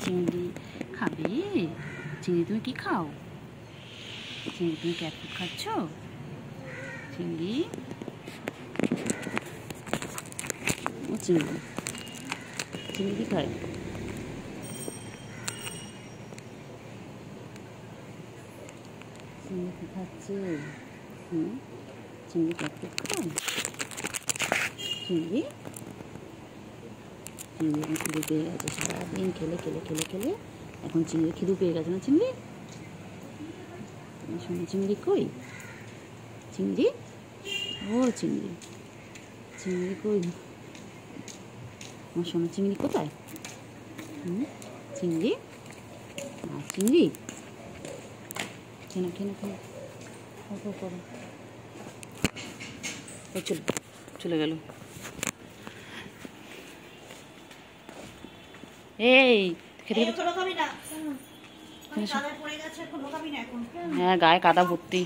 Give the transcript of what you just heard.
চিংড়ি খাবে? চিংড়ি তুমি কি খাও? চিংড়ি তুমি ক্যাট ফুড খাচ্ছ? চিংড়ি ও চিংড়ি চিংড়ি কি খায়? চিংড়ি কি খাচ্ছে? চিংড়ি ক্যাট ফুড খায়? চিংড়ি চিংড়ি এখন খিদে পেয়ে গেছে, সারাদিন খেলে খেলে খেলে খেলে এখন চিংড়ি খিদে পেয়ে গেছে না? চিংড়ি শোনো, চিংড়ি কই? চিংড়ি ও চিংড়ি চিংড়ি কই? আমার শোনো, চিংড়ি কোথায়? চিংড়ি চিংড়ি কেন কেন কেন করো চলে গেল। এই খেতে হ্যাঁ, গায়ে কাদা ভর্তি।